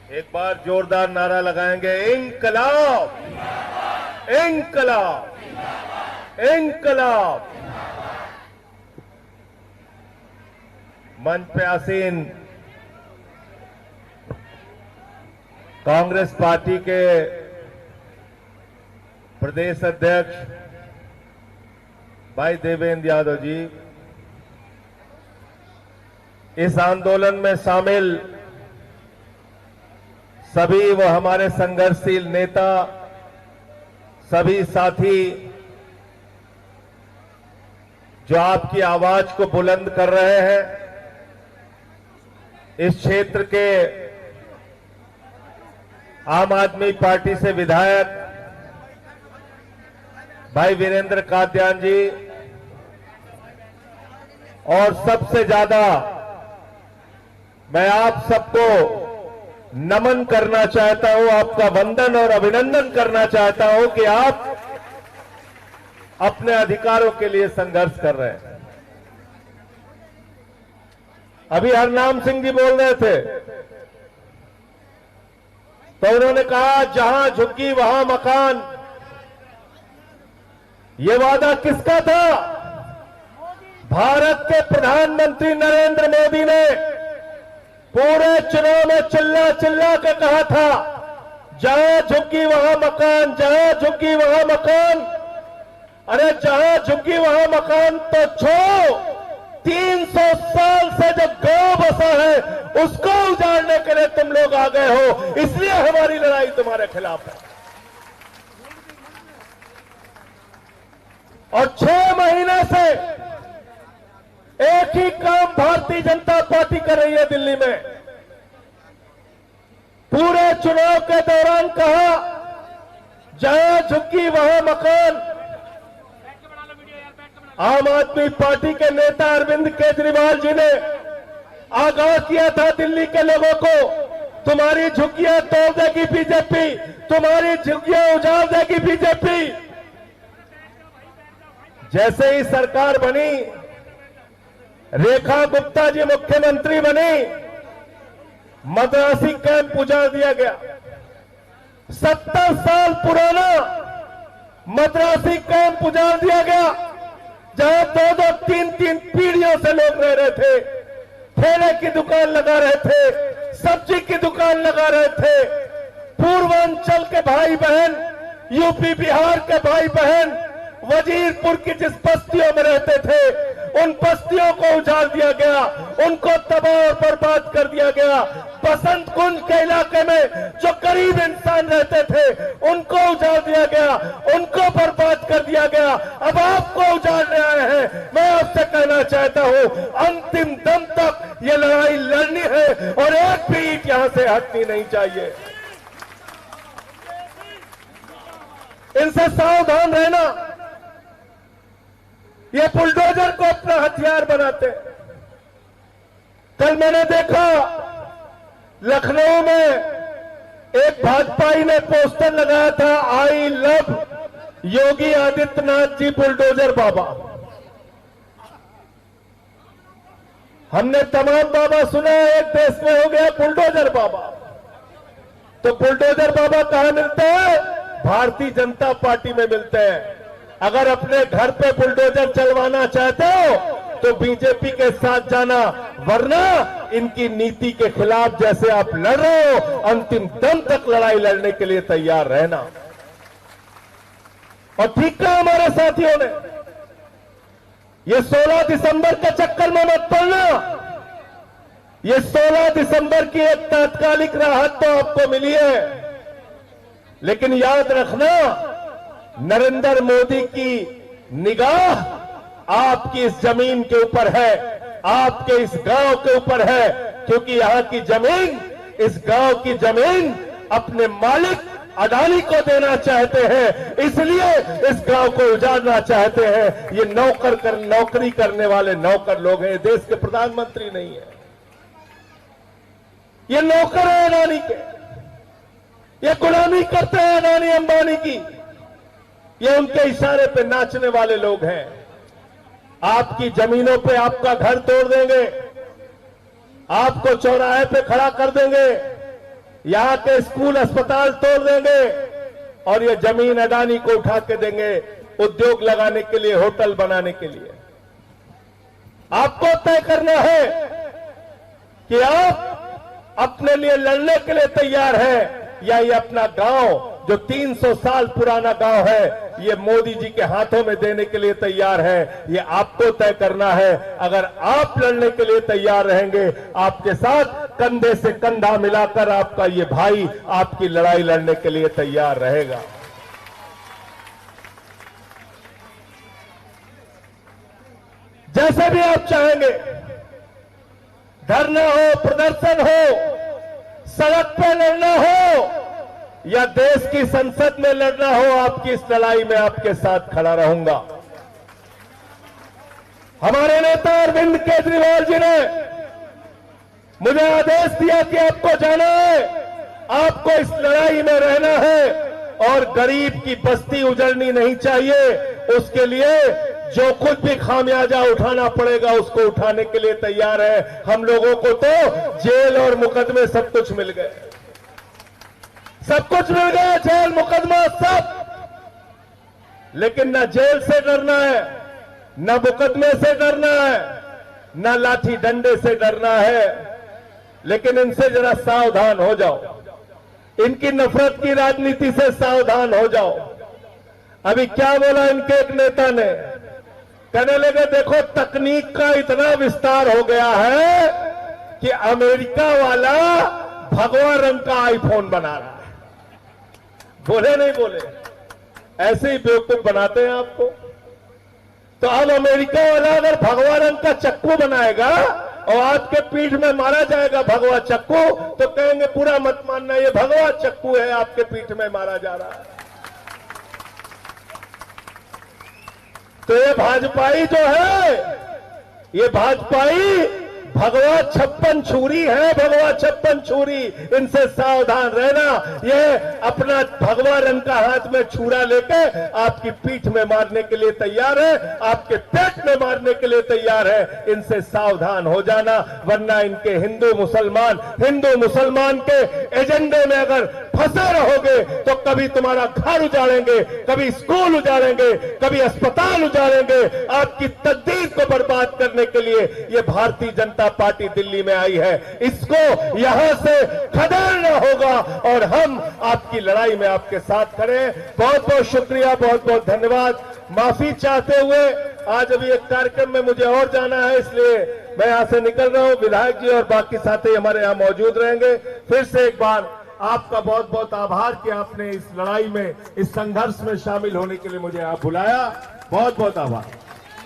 एक बार जोरदार नारा लगाएंगे, इंकलाब, इंकलाब, इंकलाब। मंच पे आसीन कांग्रेस पार्टी के प्रदेश अध्यक्ष भाई देवेंद्र यादव जी, इस आंदोलन में शामिल सभी वो हमारे संघर्षशील नेता, सभी साथी जो आपकी आवाज को बुलंद कर रहे हैं, इस क्षेत्र के आम आदमी पार्टी से विधायक भाई वीरेंद्र कादियान जी, और सबसे ज्यादा मैं आप सबको नमन करना चाहता हूं, आपका वंदन और अभिनंदन करना चाहता हूं कि आप अपने अधिकारों के लिए संघर्ष कर रहे हैं। अभी हरनाम सिंह जी बोल रहे थे तो उन्होंने कहा जहां झुग्गी वहां मकान। ये वादा किसका था? भारत के प्रधानमंत्री नरेंद्र मोदी ने पूरे चुनाव में चिल्ला चिल्ला के कहा था, जहां झुग्गी वहां मकान, जहां झुग्गी वहां मकान। अरे जहां झुग्गी वहां मकान तो छोड़ो, 300 साल से जो गांव बसा है उसको उजाड़ने के लिए तुम लोग आ गए हो, इसलिए हमारी लड़ाई तुम्हारे खिलाफ है। और 6 महीने से एक ही काम भारतीय जनता पार्टी कर रही है दिल्ली में। पूरे चुनाव के दौरान कहा, जहां झुग्गी वहां मकान। आम आदमी पार्टी के नेता अरविंद केजरीवाल जी ने आगाह किया था दिल्ली के लोगों को, तुम्हारी झुग्गियां तोड़ देगी बीजेपी, तुम्हारी झुग्गियां उजाड़ देगी बीजेपी। जैसे ही सरकार बनी, रेखा गुप्ता जी मुख्यमंत्री बनी, मद्रासी कैंप उजाड़ दिया गया। 70 साल पुराना मद्रासी कैंप उजाड़ दिया गया, जहां 2-2, 3-3 पीढ़ियों से लोग रह रहे थे, ठेले की दुकान लगा रहे थे, सब्जी की दुकान लगा रहे थे। पूर्वांचल के भाई बहन, यूपी बिहार के भाई बहन वजीरपुर की जिस बस्तियों में रहते थे, उन बस्तियों को उजाड़ दिया गया, उनको तबाह और बर्बाद कर दिया गया। बसंत कुंज के इलाके में जो गरीब इंसान रहते थे उनको उजाड़ दिया गया, उनको बर्बाद कर दिया गया। अब आपको उजाड़ने आए हैं। मैं आपसे कहना चाहता हूं, अंतिम दम तक ये लड़ाई लड़नी है और एक भी ईंट यहां से हटनी नहीं चाहिए। इनसे सावधान रहना। ये बुलडोजर को अपना हथियार बनाते। कल मैंने देखा लखनऊ में एक भाजपाई ने पोस्टर लगाया था, I love Yogi Adityanath ji bulldozer Baba. हमने तमाम बाबा सुना है, एक देश में हो गया बुलडोजर बाबा। तो बुलडोजर बाबा कहां मिलते हैं? भारतीय जनता पार्टी में मिलते हैं। अगर अपने घर पे बुलडोजर चलवाना चाहते हो तो बीजेपी के साथ जाना, वरना इनकी नीति के खिलाफ जैसे आप लड़ रहे हो, अंतिम दम तक लड़ाई लड़ने के लिए तैयार रहना। और ठीक कहा हमारे साथियों ने, ये 16 दिसंबर के चक्कर में मत पड़ना। ये 16 दिसंबर की एक तात्कालिक राहत तो आपको मिली है, लेकिन याद रखना, नरेंद्र मोदी की निगाह आपकी इस जमीन के ऊपर है, आपके इस गांव के ऊपर है, क्योंकि यहां की जमीन, इस गांव की जमीन अपने मालिक अडानी को देना चाहते हैं, इसलिए इस गांव को उजाड़ना चाहते हैं। ये नौकरी करने वाले नौकर लोग हैं, देश के प्रधानमंत्री नहीं है। ये नौकर है अडानी के, ये गुलामी करते हैं अडानी अंबानी की, ये उनके इशारे पे नाचने वाले लोग हैं। आपकी जमीनों पे आपका घर तोड़ देंगे, आपको चौराहे पे खड़ा कर देंगे, यहां के स्कूल अस्पताल तोड़ देंगे और ये जमीन अडानी को उठा के देंगे उद्योग लगाने के लिए, होटल बनाने के लिए। आपको तय करना है कि आप अपने लिए लड़ने के लिए तैयार हैं या ये अपना गांव जो 300 साल पुराना गांव है ये मोदी जी के हाथों में देने के लिए तैयार है। ये आपको तय करना है। अगर आप लड़ने के लिए तैयार रहेंगे, आपके साथ कंधे से कंधा मिलाकर आपका ये भाई आपकी लड़ाई लड़ने के लिए तैयार रहेगा। जैसे भी आप चाहेंगे, धरना हो, प्रदर्शन हो, सड़क पे लड़ना हो या देश की संसद में लड़ना हो, आपकी इस लड़ाई में आपके साथ खड़ा रहूंगा। हमारे नेता अरविंद केजरीवाल जी ने मुझे आदेश दिया कि आपको जाना है, आपको इस लड़ाई में रहना है और गरीब की बस्ती उजड़नी नहीं चाहिए। उसके लिए जो कुछ भी खामियाजा उठाना पड़ेगा उसको उठाने के लिए तैयार है। हम लोगों को तो जेल और मुकदमे सब कुछ मिल गए, सब कुछ मिल गया, जेल मुकदमा सब। लेकिन न जेल से डरना है, न मुकदमे से डरना है, न लाठी डंडे से डरना है। लेकिन इनसे जरा सावधान हो जाओ, इनकी नफरत की राजनीति से सावधान हो जाओ। अभी क्या बोला इनके एक नेता ने, कहने लगे देखो तकनीक का इतना विस्तार हो गया है कि अमेरिका वाला भगवा रंग का आईफोन बना रहा है। बोले नहीं बोले, ऐसे ही बेवकूफ बनाते हैं आपको। तो अब अमेरिका वाला अगर भगवा रंग का चक्कू बनाएगा और आपके पीठ में मारा जाएगा भगवा चक्कू, तो कहेंगे पूरा मत मानना, ये भगवा चक्कू है आपके पीठ में मारा जा रहा है। तो ये भाजपाई जो है, ये भाजपाई भगवा 56 छुरी है, भगवा 56 छुरी। इनसे सावधान रहना। ये अपना भगवा रंग का हाथ में छुरा लेके आपकी पीठ में मारने के लिए तैयार है, आपके पेट में मारने के लिए तैयार है। इनसे सावधान हो जाना, वरना इनके हिंदू मुसलमान के एजेंडे में अगर फंसे रहोगे तो कभी तुम्हारा घर उजाड़ेंगे, कभी स्कूल उजाड़ेंगे, कभी अस्पताल उजाड़ेंगे। आपकी तकदीर को बर्बाद करने के लिए ये भारतीय जनता पार्टी दिल्ली में आई है। इसको यहां से खदेड़ना होगा और हम आपकी लड़ाई में आपके साथ खड़े हैं। बहुत बहुत शुक्रिया, बहुत बहुत धन्यवाद। माफी चाहते हुए आज अभी एक कार्यक्रम में मुझे और जाना है, इसलिए मैं यहां से निकल रहा हूं। विधायक जी और बाकी साथी हमारे यहां मौजूद रहेंगे। फिर से एक बार आपका बहुत बहुत आभार कि आपने इस लड़ाई में, इस संघर्ष में शामिल होने के लिए मुझे आप बुलाया। बहुत बहुत आभार।